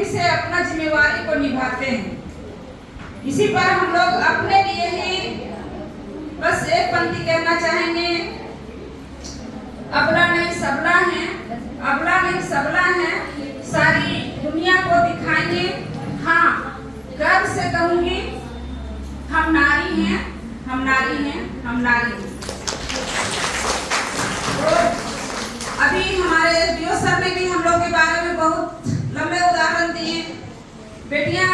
मजबूती से अपना जिम्मेवारी को निभाते हैं। इसी पर हम लोग अपने लिए ही बस एक पंक्ति कहना चाहेंगे, अबला नहीं सबला है, अबला नहीं सबला है, सारी दुनिया को दिखाएंगे। हाँ, गर्व से कहूंगी, हम नारी हैं, हम नारी हैं, हम नारी हैं। तो अभी हमारे एसडीओ सर ने भी हम लोग के बारे में बहुत लंबे उदाहरण दिए। बेटियां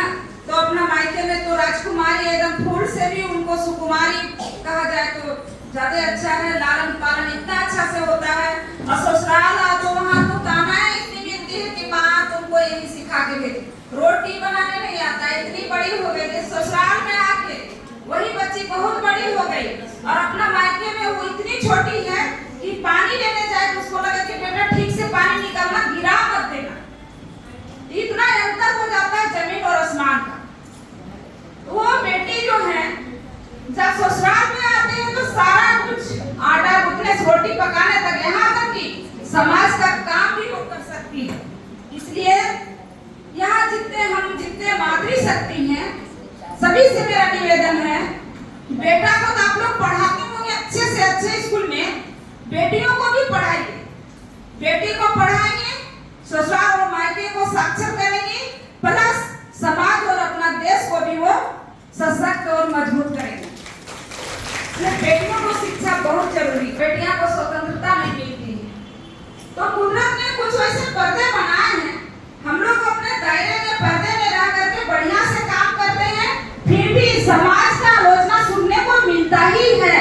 तो अपना मायके में तो राजकुमारी, एकदम फूल से भी उनको सुकुमारी कहा जाए तो ज्यादा अच्छा है। लालन पालन इतना अच्छा से होता है, और ससुराल आ तो वहाँ तो कामाएं इतनी मिलती है कि माँ तुमको यही सिखा के भेजी। रोटी बनाने नहीं आता, इतनी बड़ी हो गई कि ससुराल में आके वही बच्ची बहुत बड़ी हो गई, और अपना मायके में वो इतनी छोटी है कि पानी लेने जाए तो उसको लगे कि बेटा ठीक से पानी निकालना, गिरा मत देना। इतना अंतर हो जाता है जमीन और आसमान का। वो बेटी जो है जब ससुराल में आती है तो सारा कुछ आटा गूंथने से रोटी पकाने तक, यहाँ तक कि समाज का काम भी वो कर सकती है। इसलिए यहाँ जितने मातृ शक्ति हैं, सभी से मेरा निवेदन है, बेटा को तो आप लोग पढ़ाते होंगे अच्छे से अच्छे स्कूल में, बेटियों को भी पढ़ाइए। बेटी को पढ़ाएंगे, ससुराल और मायके को साक्षर करेंगे, प्लस समाज और अपना देश को भी वो सशक्त और मजबूत करेंगे। बेटियों को शिक्षा बहुत जरूरी, बेटियां को स्वतंत्रता नहीं मिलती है। तो कुदरत ने कुछ वैसे पर्दे बनाए हैं, हम लोग अपने दायरे में पर्दे में रह करके बढ़िया से काम करते हैं, फिर भी समाज का आलोचना सुनने को मिलता ही है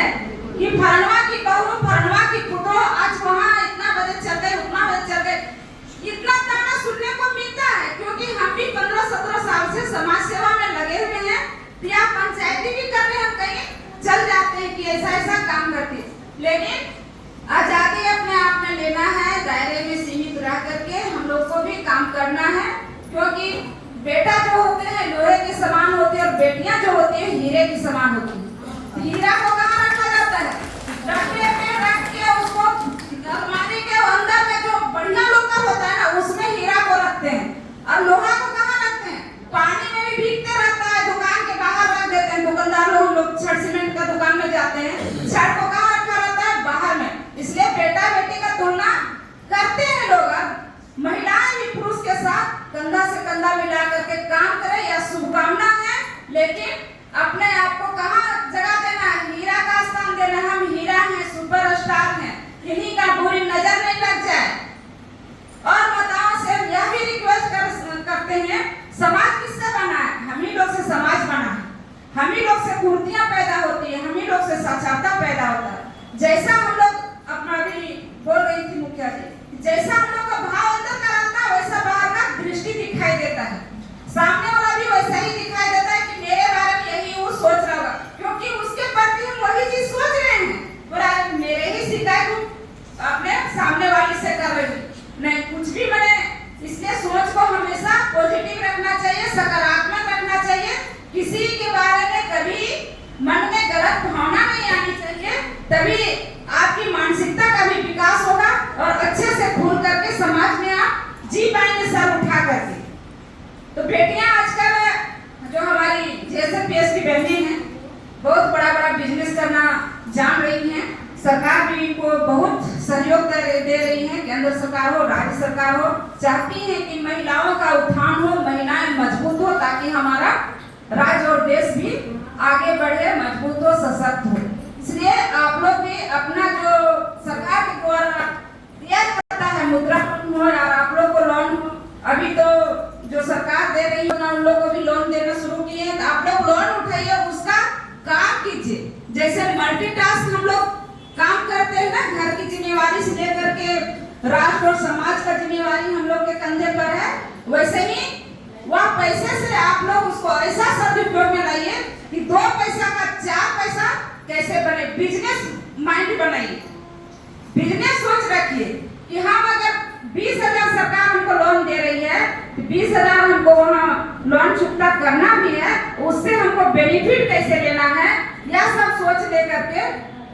कि फलनवा की बहू, फलनवा की पुतो आज वहाँ इतना बजे चल गए, उतना बजे चल गए, इतना ताना सुनने को मिलता है। क्योंकि हम भी 15-17 साल से समाज सेवा में लगे हुए हैं, या पंचायती भी कर रहे हैं, हम कहीं चल जाते हैं कि ऐसा ऐसा काम करते हैं, लेकिन आजादी अपने आप में लेना है, दायरे में सीमित रह करके हम लोग को भी काम करना है। क्योंकि बेटा जो होते हैं लोहे के समान होते हैं, और बेटियां जो होती हैं हीरे के समान होती हैं। हीरा को कहाँ रखा जाता है? डब्बे में रख के उसको अलमारी के अंदर में जो बढ़िया लोहा होता है ना, उसमें हीरा को रखते हैं। और लोहा को कहाँ रखते हैं? पानी में भी भीगते रहता है, दुकान के बाहर रख देते हैं। दुकानदार लोग छड़ सीमेंट का दुकान में जाते हैं, छड़ को कहाँ रखा रहता है? बाहर में। इसलिए बेटा बेटी का तुलना करते हैं लोग। महिलाएं भी पुरुष के साथ कंधा से कंधा मिला करके काम करें, यह शुभकामना है, लेकिन अपने आप को कहाँ जगह देना है? हीरा का स्थान देना। हम हीरा हैं, सुपरस्टार हैं, किन्हीं का बुरी नजर नहीं लग जाए। और माताओं से यह भी रिक्वेस्ट करते हैं, समाज किससे बना है? हम ही लोग से समाज बना है, हम ही लोग से कुर्तियां पैदा होती है, हम ही लोग से साक्षरता पैदा होता है। जैसा हम लोग अपना भी बोल रही थी मुखिया जी, जैसा हम लोग का भाव अंदर का रहता है, वैसा बाहर का दृष्टि दिखाई देता है। सामने वाला भी वैसा ही दिखाई देता है कि मेरे बारे में यही वो सोच रहा होगा, क्योंकि उसके प्रति हम वही चीज सोच रहे हैं। पूरा मेरे ही शिकायत अपने सामने वाली से कर रही नहीं, कुछ भी बने। इसलिए सोच को हमेशा पॉजिटिव रखना चाहिए, सकारात्मक रखना चाहिए। किसी के बारे में कभी मन में गलत भावना नहीं आनी चाहिए, तभी आपकी मानसिकता का भी विकास होगा, और अच्छे से घूर करके समाज में आप जी पाएंगे सर उठा करके। तो बेटियां आजकल जो हमारी जेएसएफपीएस की बहनें हैं, बहुत बड़ा बड़ा बिजनेस करना जान रही हैं। सरकार भी इनको बहुत सहयोग दे रही है, केंद्र सरकार हो, राज्य सरकार हो, चाहती है कि महिलाओं का उत्थान हो, महिलाएं मजबूत हो, ताकि हमारा राज्य और देश भी आगे बढ़े, मजबूत हो, सशक्त हो। इसलिए आप लोग भी अपना जो सरकार के द्वारा दिया जाता है मुद्रा लोन हो, और आप लोग को लोन अभी तो जो सरकार दे रही है ना, उन लोग को भी लोन देना शुरू किए हैं। तो आप लोग लोन उठाइए, उसका काम कीजिए। जैसे मल्टीटास्क हम लोग काम करते हैं ना, घर की जिम्मेवारी से लेकर के राष्ट्र और समाज का जिम्मेवारी हम लोग के कंधे पर है, वैसे ही वह पैसे से आप लोग उसको ऐसा सदुपयोग में लाइए कि 2 पैसा का 4 पैसा कैसे बने। बिजनेस माइंड बनाइए, बिजनेस सोच रखिए कि हम अगर 20,000 सरकार हमको लोन दे रही है, तो 20,000 हमको वहाँ लोन चुकता करना भी है, उससे हमको बेनिफिट कैसे लेना है, यह सब सोच ले करके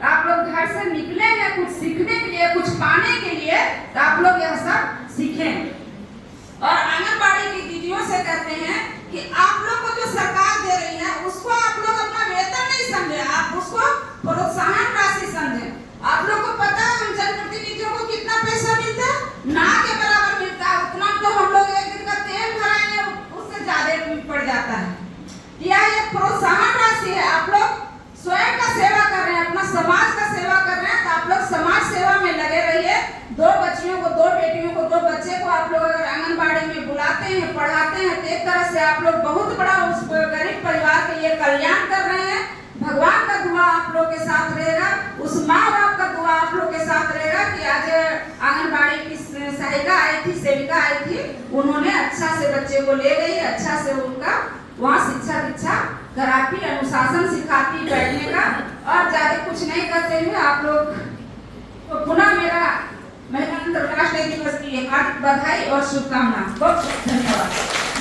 आप लोग घर से निकले हैं कुछ सीखने के लिए, कुछ पाने के लिए, तो आप लोग यह सब सीखें। और आंगनबाड़ी की दीदियों से आप लोग बहुत बड़ा उस गरीब परिवार के लिए कल्याण कर रहे हैं। भगवान का दुआ आप लोग के साथ रहेगा, उस माँ बाप का दुआ आप लोग के साथ रहेगा कि आज आंगनबाड़ी की सहायिका आई थी, सेविका आई थी, उन्होंने अच्छा से बच्चे को ले गई, अच्छा से उनका वहाँ शिक्षा दीक्षा कराती, अनुशासन सिखाती बैठने का, और ज्यादा कुछ नहीं करते हुए आप लोग तो पुनः मेरा महिला अंतर्राष्ट्रीय दिवस की हार्दिक बधाई और शुभकामना। बहुत बहुत धन्यवाद।